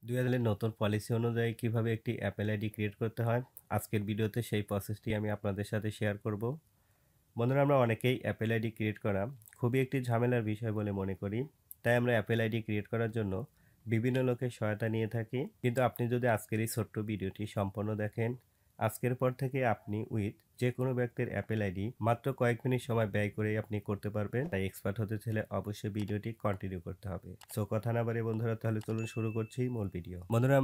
ডুয়ালের নতুন পলিসি অনুযায়ী কিভাবে একটি অ্যাপেল আইডি ক্রিয়েট করতে হয়, আজকের ভিডিওতে সেই প্রসেসটি আমি আপনাদের সাথে শেয়ার করব। বন্ধুরা, আমরা অনেকেই অ্যাপেল আইডি ক্রিয়েট করা খুবই একটি ঝামেলার বিষয় বলে মনে করি। তাই আমরা অ্যাপেল আইডি ক্রিয়েট করার জন্য বিভিন্ন লোকের সহায়তা নিয়ে থাকি। কিন্তু আপনি যদি আজকের এই ছোট্ট ভিডিওটি সম্পূর্ণ দেখেন, আজকের পর থেকে আপনি যে কোনো ব্যক্তির অ্যাপেল আইডি মাত্র কয়েক মিনিট সময় ব্যয় করেই আপনি করতে পারবেন। তাই এক্সপার্ট হতে চাইলে অবশ্যই ভিডিওটি কন্টিনিউ করতে হবে। সো কথা না বাড়িয়ে বন্ধুরা, তাহলে চলুন শুরু করছি মূল ভিডিও। বন্ধুরা,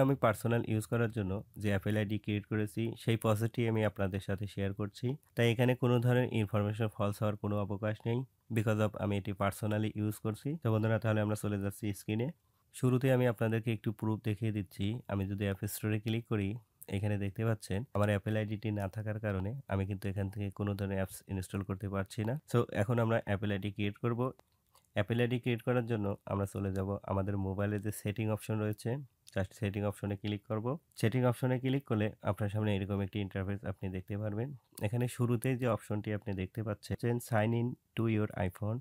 আমি পার্সোনাল ইউজ করার জন্য যে অ্যাপেল আইডি ক্রিয়েট করেছি সেই প্রসেসটি আমি আপনাদের সাথে শেয়ার করছি। তাই এখানে কোনো ধরনের ইনফরমেশন ফলস হওয়ার কোনো অবকাশ নেই, বিকজ অফ আমি এটি পার্সোনালি ইউজ করছি। তো বন্ধুরা, তাহলে আমরা চলে যাচ্ছি স্ক্রিনে। শুরুতে আমি আপনাদেরকে একটু প্রুফ দেখিয়ে দিচ্ছি। আমি যদি অ্যাপ স্টোরে ক্লিক করি, এখানে দেখতে পাচ্ছেন আমার অ্যাপেল আইডিটি না থাকার কারণে আমি কিন্তু এখান থেকে কোনো ধরনের অ্যাপস ইনস্টল করতে পারছি না। সো এখন আমরা অ্যাপেল আইডি ক্রিয়েট করব। অ্যাপেল আইডি ক্রিয়েট করার জন্য আমরা চলে যাব আমাদের মোবাইলে যে সেটিং অপশন রয়েছে, জাস্ট সেটিং অপশনে ক্লিক করব। সেটিং অপশনে ক্লিক করলে আপনার সামনে এরকম একটি ইন্টারফেস আপনি দেখতে পারবেন। এখানে শুরুতে যে অপশনটি আপনি দেখতে পাচ্ছেন sign in to your iPhone,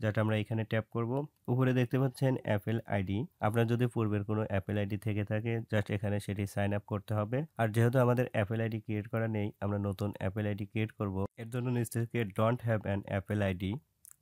যেটা আমরা এখানে ট্যাপ করব। উপরে দেখতে পাচ্ছেন অ্যাপেল আইডি। আপনার যদি পূর্বের কোনো অ্যাপেল আইডি থেকে থাকে, জাস্ট এখানে সেটি সাইন আপ করতে হবে। আর যেহেতু আমাদের অ্যাপেল আইডি ক্রিয়েট করা নেই, আমরা নতুন অ্যাপেল আইডি ক্রিয়েট করব। এর জন্য নিচ থেকে don't have an Apple ID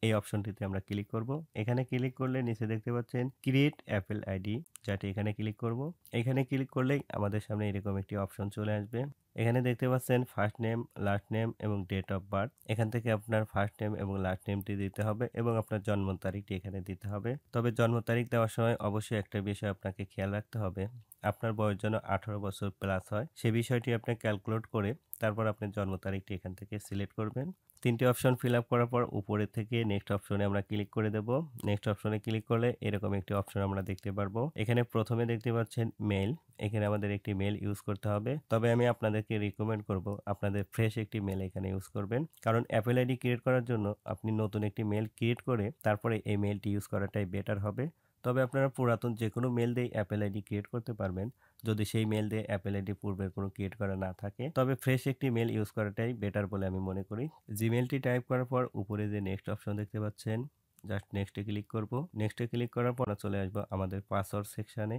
এই অপশনটিতে আমরা ক্লিক করব। এখানে ক্লিক করলে নিচে দেখতে পাচ্ছেন ক্রিয়েট অ্যাপেল আইডি, যাতে এখানে ক্লিক করব। এখানে ক্লিক করলেই আমাদের সামনে এরকম একটি অপশন চলে আসবে। এখানে দেখতে পাচ্ছেন ফার্স্ট নেম, লাস্ট নেম এবং ডেট অফ বার্থ। এখান থেকে আপনার ফার্স্ট নেম এবং লাস্ট নেমটি দিতে হবে এবং আপনার জন্ম তারিখটি এখানে দিতে হবে। তবে জন্ম তারিখ দেওয়ার সময় অবশ্যই একটা বিষয় আপনাকে খেয়াল রাখতে হবে, আপনার বয়স যেন 18 বছর প্লাস হয়। সে বিষয়টি আপনি ক্যালকুলেট করে তারপর আপনার জন্ম তারিখটি এখান থেকে সিলেক্ট করবেন। তিনটি অপশন ফিল আপ করার পর উপরে থেকে নেক্সট অপশনে আমরা ক্লিক করে দেব। নেক্সট অপশনে ক্লিক করলে এরকম একটি অপশন আমরা দেখতে পারবো। এখানে প্রথমে দেখতে পাচ্ছেন মেল। এখানে আমাদের একটি মেল ইউজ করতে হবে। তবে আমি আপনাদেরকে রিকমেন্ড করব আপনাদের ফ্রেশ একটি মেল এখানে ইউজ করবেন, কারণ অ্যাপেল আইডি ক্রিয়েট করার জন্য আপনি নতুন একটি মেল ক্রিয়েট করে তারপরে এই মেলটি ইউজ করাটাই বেটার হবে। তবে আপনারা পুরাতন যে কোনো মেল দিয়ে অ্যাপেল আইডি ক্রিয়েট করতে পারবেন, যদি সেই মেল দিয়ে অ্যাপেল আইডি পূর্বের কোনো ক্রিয়েট করা না থাকে। তবে ফ্রেশ একটি মেল ইউজ করাটাই বেটার বলে আমি মনে করি। জিমেলটি টাইপ করার পর উপরে যে নেক্সট অপশন দেখতে পাচ্ছেন, জাস্ট নেক্সটে ক্লিক করব। নেক্সটে ক্লিক করার পর চলে আসবো আমাদের পাসওয়ার্ড সেকশানে।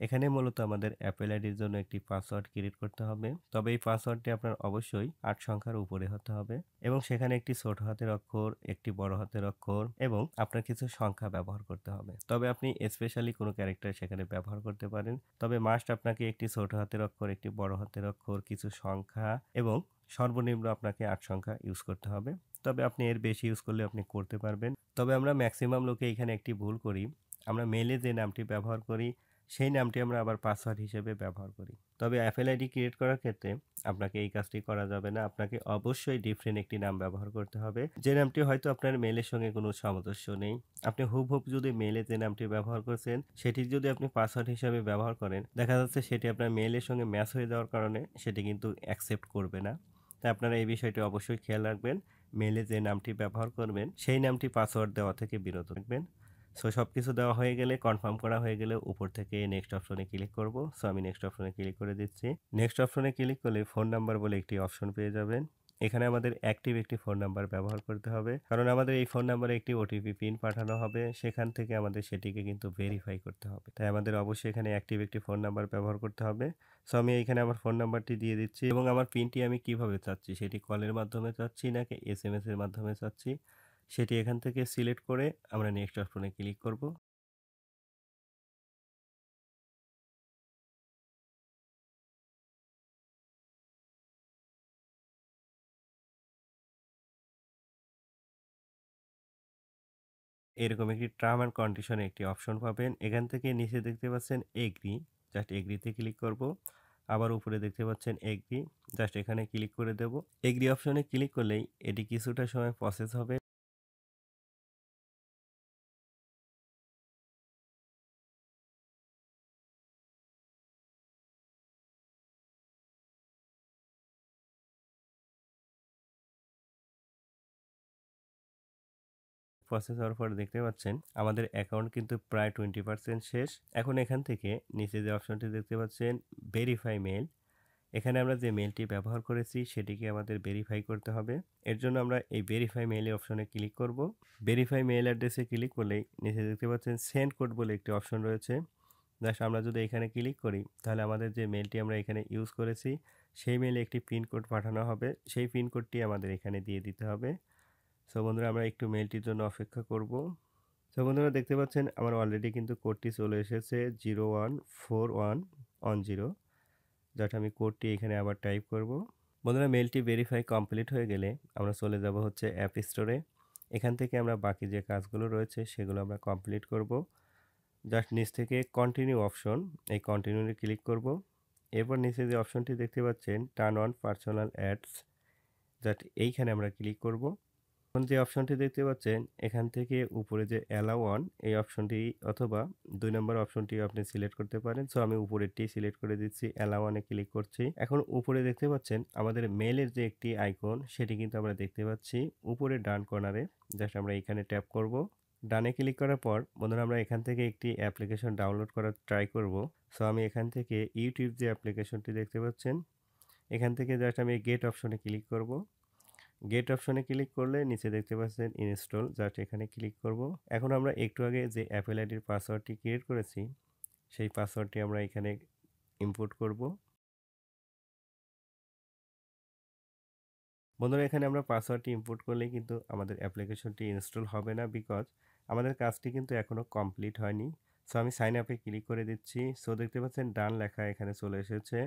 এখানে মূলত আমাদের অ্যাপেল আইডির জন্য একটি পাসওয়ার্ড ক্রিয়েট করতে হবে। তবে এই পাসওয়ার্ডটি আপনার অবশ্যই 8 সংখ্যার উপরে হতে হবে এবং সেখানে একটি ছোট হাতের অক্ষর, একটি বড় হাতের অক্ষর এবং আপনার কিছু সংখ্যা ব্যবহার করতে হবে। তবে আপনি স্পেশালি কোনো ক্যারেক্টার সেখানে ব্যবহার করতে পারেন। তবে মাস্ট আপনাকে একটি ছোট হাতের অক্ষর, একটি বড় হাতের অক্ষর, কিছু সংখ্যা এবং সর্বনিম্ন আপনাকে 8 সংখ্যা ইউজ করতে হবে। তবে আপনি এর বেশি ইউজ করলে আপনি করতে পারবেন। তবে আমরা ম্যাক্সিমাম লোকে এখানে একটি ভুল করি, আমরা মেলে যে নামটি ব্যবহার করি সেই নামটি আমরা আবার পাসওয়ার্ড হিসেবে ব্যবহার করি। তবে অ্যাপেল আইডি ক্রিয়েট করার ক্ষেত্রে আপনাকে এই কাজটি করা যাবে না। আপনাকে অবশ্যই ডিফারেন্ট একটি নাম ব্যবহার করতে হবে, যে নামটি হয়তো আপনার মেলের সঙ্গে কোনো সামঞ্জস্য নেই। আপনি হুবহুব যদি মেলে যে নামটি ব্যবহার করছেন সেটি যদি আপনি পাসওয়ার্ড হিসেবে ব্যবহার করেন, দেখা যাচ্ছে সেটি আপনার মেলের সঙ্গে ম্যাচ হয়ে যাওয়ার কারণে সেটি কিন্তু অ্যাকসেপ্ট করবে না। তাই আপনারা এই বিষয়টি অবশ্যই খেয়াল রাখবেন। মেলে যে নামটি ব্যবহার করবেন সেই নামটি পাসওয়ার্ড দেওয়া থেকে বিরত রাখবেন। সো সবকিছু দেওয়া হয়ে গেলে, কনফার্ম করা হয়ে গেলে উপর থেকে নেক্সট অপশনে ক্লিক করব। সো আমি নেক্সট অপশনে ক্লিক করে দিচ্ছি। নেক্সট অপশনে ক্লিক করলে ফোন নাম্বার বলে একটি অপশন পেয়ে যাবেন। এখানে আমাদের অ্যাক্টিভ একটি ফোন নাম্বার ব্যবহার করতে হবে, কারণ আমাদের এই ফোন নাম্বারে একটি ওটিপি পিন পাঠানো হবে। সেখান থেকে আমাদের সেটিকে কিন্তু ভেরিফাই করতে হবে। তাই আমাদের অবশ্যই এখানে অ্যাক্টিভ একটি ফোন নাম্বার ব্যবহার করতে হবে। সো আমি এখানে আমার ফোন নাম্বারটি দিয়ে দিচ্ছি এবং আমার পিনটি আমি কিভাবে চাচ্ছি, সেটি কলের মাধ্যমে চাচ্ছি নাকি এসএমএস এর মাধ্যমে চাচ্ছি, সেটি এখান থেকে সিলেক্ট করে আমরা নেক্সট অপশনে ক্লিক করব। এরকম একটি টার্ম অ্যান্ড কন্ডিশনে একটি অপশন পাবেন। এখান থেকে নিচে দেখতে পাচ্ছেন এগ্রি, জাস্ট এগ্রিতে ক্লিক করব। আবার উপরে দেখতে পাচ্ছেন এগ্রি, জাস্ট এখানে ক্লিক করে দেব। এগ্রি অপশনে ক্লিক করলেই এটি কিছুটা সময় প্রসেস হবে। প্রসেস হওয়ার পর দেখতে পাচ্ছেন আমাদের অ্যাকাউন্ট কিন্তু প্রায় 20% শেষ। এখন এখান থেকে নিচে যে অপশনটি দেখতে পাচ্ছেন ভেরিফাই মেইল, এখানে আমরা যে মেইলটি ব্যবহার করেছি সেটিকে আমাদের ভেরিফাই করতে হবে। এর জন্য আমরা এই ভেরিফাই মেইলের অপশনে ক্লিক করব। ভেরিফাই মেইল অ্যাড্রেসে ক্লিক করলেই নিচে দেখতে পাচ্ছেন সেন্ড কোড বলে একটি অপশন রয়েছে। জাস্ট আমরা যদি এখানে ক্লিক করি তাহলে আমাদের যে মেইলটি আমরা এখানে ইউজ করেছি সেই মেইলে একটি পিন কোড পাঠানো হবে। সেই পিন কোডটি আমাদের এখানে দিয়ে দিতে হবে। সো বন্ধুরা আমরা একটু মেইলটির জন্য অপেক্ষা করব। সো বন্ধুরা দেখতে পাচ্ছেন আমার অলরেডি কিন্তু কোডটি চলে এসেছে 014110। জাস্ট আমি কোডটি এখানে আবার টাইপ করব। বন্ধুরা মেইলটি ভেরিফাই কমপ্লিট হয়ে গেলে আমরা চলে যাব হচ্ছে অ্যাপ স্টোরে। এখান থেকে আমরা বাকি যে কাজগুলো রয়েছে সেগুলো আমরা কমপ্লিট করব। জাস্ট নিচ থেকে কন্টিনিউ অপশন, এই কন্টিনিউতে ক্লিক করব। এরপর নিচে যে অপশনটি দেখতে পাচ্ছেন turn on personal ads, just এইখানে আমরা ক্লিক করব। এখন যে অপশনটি দেখতে পাচ্ছেন এখান থেকে উপরে যে অ্যালাউ অন এই অপশনটি অথবা 2 নম্বর অপশনটি আপনি সিলেক্ট করতে পারেন। সো আমি উপরেরটি সিলেক্ট করে দিচ্ছি, অ্যালাউ অনে ক্লিক করছি। এখন উপরে দেখতে পাচ্ছেন আমাদের মেইলের যে একটি আইকন সেটি কিন্তু আমরা দেখতে পাচ্ছি উপরে ডান কর্নারে। জাস্ট আমরা এখানে ট্যাপ করব। ডানে ক্লিক করার পর বন্ধুরা আমরা এখান থেকে একটি অ্যাপ্লিকেশন ডাউনলোড করার ট্রাই করব। সো আমি এখান থেকে ইউটিউব যে অ্যাপ্লিকেশনটি দেখতে পাচ্ছেন এখান থেকে জাস্ট আমি গেট অপশনে ক্লিক করব। গেট অপশনে ক্লিক করলে নিচে দেখতে পাচ্ছেন ইনস্টল, জাস্ট এখানে ক্লিক করব। এখন আমরা একটু আগে যে অ্যাপেল আইডির পাসওয়ার্ডটি ক্রিয়েট করেছি সেই পাসওয়ার্ডটি আমরা এখানে ইনপুট করব। বন্ধুরা এখানে আমরা পাসওয়ার্ডটি ইনপুট করলেই কিন্তু আমাদের অ্যাপ্লিকেশনটি ইনস্টল হবে না, বিকজ আমাদের কাজটি কিন্তু এখনও কমপ্লিট হয়নি। সো আমি সাইন আপে ক্লিক করে দিচ্ছি। সো দেখতে পাচ্ছেন ডান লেখা এখানে চলে এসেছে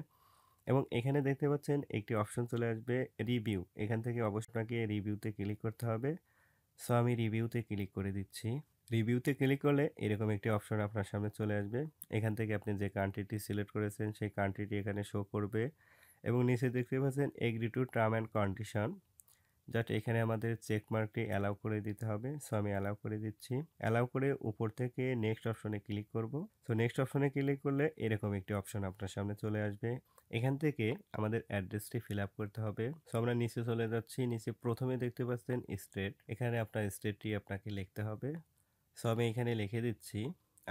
এবং এখানে দেখতে পাচ্ছেন একটি অপশন চলে আসবে রিভিউ। এখান থেকে অবশ্যই আপনাকে রিভিউতে ক্লিক করতে হবে। সো আমি রিভিউতে ক্লিক করে দিচ্ছি। রিভিউতে ক্লিক করলে এরকম একটি অপশন আপনার সামনে চলে আসবে। এখান থেকে আপনি যে কান্ট্রিটি সিলেক্ট করেছেন সেই কান্ট্রিটি এখানে শো করবে এবং নিচে দেখতে পাচ্ছেন agree to term and condition, just এখানে আমাদের চেক মার্কটি অ্যালাউ করে দিতে হবে। সো আমি অ্যালাউ করে দিচ্ছি। অ্যালাউ করে উপর থেকে নেক্সট অপশনে ক্লিক করব। সো নেক্সট অপশনে ক্লিক করলে এরকম একটি অপশন আপনার সামনে চলে আসবে। এখান থেকে আমাদের অ্যাড্রেসটি ফিল আপ করতে হবে। সো আমরা নিচে চলে যাচ্ছি। নিচে প্রথমে দেখতে পাচ্ছেন স্টেট, এখানে আপনার স্টেটটি আপনাকে লিখতে হবে। সো আমি এখানে লিখে দিচ্ছি।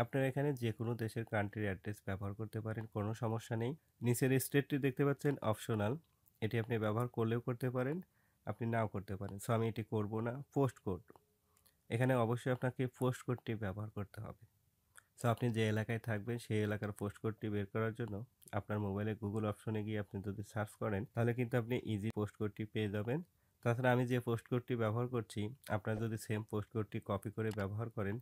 আপনারা এখানে যে কোনো দেশের কান্ট্রির অ্যাড্রেস ব্যবহার করতে পারেন, কোনো সমস্যা নেই। নিচের স্টেটটি দেখতে পাচ্ছেন অপশনাল, এটি আপনি ব্যবহার করলেও করতে পারেন, আপনি নাও করতে পারেন। সো আমি এটি করব না। পোস্ট কোড, এখানে অবশ্যই আপনাকে পোস্ট কোডটি ব্যবহার করতে হবে। সো আপনি যে এলাকায় থাকবেন সেই এলাকার পোস্ট কোডটি বের করার জন্য আপনার মোবাইলে গুগল অপশনে গিয়ে আপনি যদি সার্চ করেন তাহলে কিন্তু আপনি ইজি পোস্ট কোডটি পেয়ে যাবেন। তাছাড়া আমি যে পোস্ট কোডটি ব্যবহার করছি আপনারা যদি সেম পোস্ট কোডটি কপি করে ব্যবহার করেন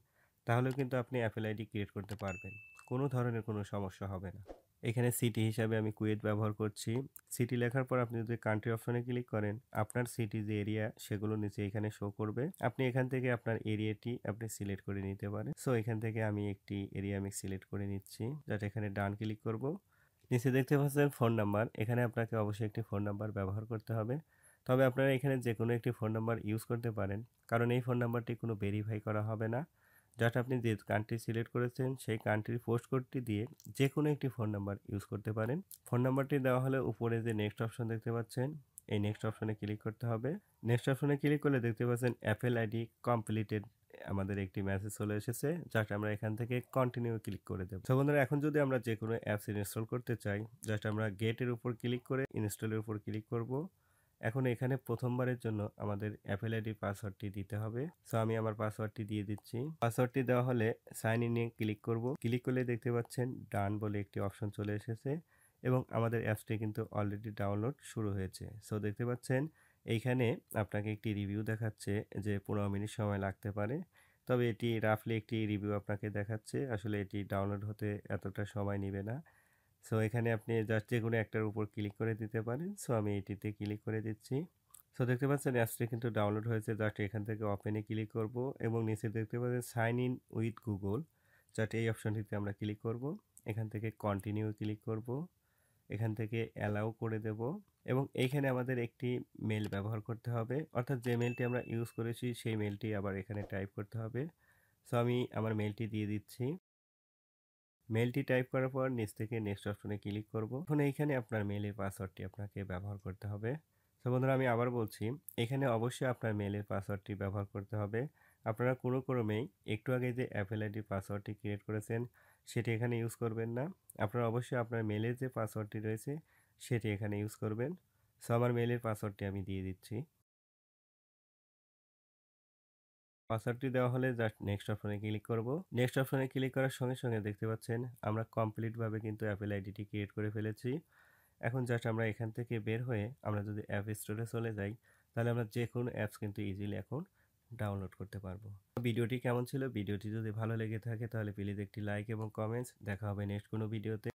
তাহলেও কিন্তু আপনি অ্যাপেল আইডি ক্রিয়েট করতে পারবেন, কোনো ধরনের কোনো সমস্যা হবে না। এখানে সিটি হিসাবে আমি কুয়েত ব্যবহার করছি। সিটি লেখার পর আপনি যদি কান্ট্রি অপশনে ক্লিক করেন আপনার সিটি যে এরিয়া সেগুলো নিচে এখানে শো করবে। আপনি এখান থেকে আপনার এরিয়াটি আপনি সিলেক্ট করে নিতে পারেন। সো এখান থেকে আমি একটি এরিয়া আমি সিলেক্ট করে নিচ্ছি, যাতে এখানে ডান ক্লিক করব। নিচে দেখতে পাচ্ছেন ফোন নাম্বার, এখানে আপনাকে অবশ্যই একটি ফোন নাম্বার ব্যবহার করতে হবে। তবে আপনারা এখানে যে কোনো একটি ফোন নাম্বার ইউজ করতে পারেন, কারণ এই ফোন নাম্বারটি কোনো ভেরিফাই করা হবে না। জাস্ট আপনি যে কান্ট্রি সিলেক্ট করেছেন সেই কান্ট্রির পোস্ট কোডটি দিয়ে যে কোনো একটি ফোন নাম্বার ইউজ করতে পারেন। ফোন নাম্বারটি দেওয়া হলে উপরে যে নেক্সট অপশন দেখতে পাচ্ছেন এই নেক্সট অপশনে ক্লিক করতে হবে। নেক্সট অপশনে ক্লিক করলে দেখতে পাচ্ছেন অ্যাপেল আইডি কমপ্লিটেড, আমাদের একটি মেসেজ চলে এসেছে। জাস্ট আমরা এখান থেকে কন্টিনিউ ক্লিক করে দেব। সো বন্ধুরা এখন যদি আমরা যে কোনো অ্যাপস ইনস্টল করতে চাই জাস্ট আমরা গেটের উপর ক্লিক করে ইনস্টলের উপর ক্লিক করব। এখন এখানে প্রথমবারের জন্য আমাদের অ্যাপেল আইডি পাসওয়ার্ডটি দিতে হবে। সো আমি আমার পাসওয়ার্ডটি দিয়ে দিচ্ছি। পাসওয়ার্ডটি দেওয়া হলে সাইন ইনে ক্লিক করব। ক্লিক করলে দেখতে পাচ্ছেন ডান বলে একটি অপশন চলে এসেছে এবং আমাদের অ্যাপসটি কিন্তু অলরেডি ডাউনলোড শুরু হয়েছে। সো দেখতে পাচ্ছেন এইখানে আপনাকে একটি রিভিউ দেখাচ্ছে যে 15 মিনিট সময় লাগতে পারে, তবে এটি রাফলি একটি রিভিউ আপনাকে দেখাচ্ছে, আসলে এটি ডাউনলোড হতে এতটা সময় নেবে না। সো এখানে আপনি জাস্ট যেকোনো একটার উপর ক্লিক করে দিতে পারেন। সো আমি এটিতে ক্লিক করে দিচ্ছি। সো দেখতে পাচ্ছেন অ্যাপসটি কিন্তু ডাউনলোড হয়েছে। জাস্ট এখান থেকে ওপেনে ক্লিক করব এবং নিচে দেখতে পাচ্ছেন sign in with Google, just এই অপশনটিতে আমরা ক্লিক করব। এখান থেকে কন্টিনিউ ক্লিক করব, এখান থেকে অ্যালাউ করে দেব এবং এইখানে আমাদের একটি মেল ব্যবহার করতে হবে, অর্থাৎ যে মেলটি আমরা ইউজ করেছি সেই মেলটি আবার এখানে টাইপ করতে হবে। সো আমি আমার মেলটি দিয়ে দিচ্ছি। মেলটি টাইপ করার পর নিচ থেকে নেক্সট অপশনে ক্লিক করব। এখন এইখানে আপনার মেলের পাসওয়ার্ডটি আপনাকে ব্যবহার করতে হবে। তো বন্ধুরা আমি আবার বলছি, এখানে অবশ্যই আপনার মেলের পাসওয়ার্ডটি ব্যবহার করতে হবে। আপনারা কোনো ক্রমেই একটু আগে যে অ্যাপেল আইডির পাসওয়ার্ডটি ক্রিয়েট করেছেন সেটি এখানে ইউজ করবেন না। আপনারা অবশ্যই আপনার মেলের যে পাসওয়ার্ডটি রয়েছে সেটি এখানে ইউজ করবেন। সো আমার মেলের পাসওয়ার্ডটি আমি দিয়ে দিচ্ছি। পাসওয়ার্ডটি দেওয়া হলে জাস্ট নেক্সট অপশনে ক্লিক করব। নেক্সট অপশনে ক্লিক করার সঙ্গে সঙ্গে দেখতে পাচ্ছেন আমরা কমপ্লিটভাবে কিন্তু অ্যাপেল আইডিটি ক্রিয়েট করে ফেলেছি। এখন জাস্ট আমরা এখান থেকে বের হয়ে আমরা যদি অ্যাপ স্টোরে চলে যাই তাহলে আমরা যে কোনো অ্যাপস কিন্তু ইজিলি এখন ডাউনলোড করতে পারবো। ভিডিওটি কেমন ছিল? ভিডিওটি যদি ভালো লেগে থাকে তাহলে প্লিজ একটি লাইক এবং কমেন্টস। দেখা হবে নেক্সট কোনো ভিডিওতে।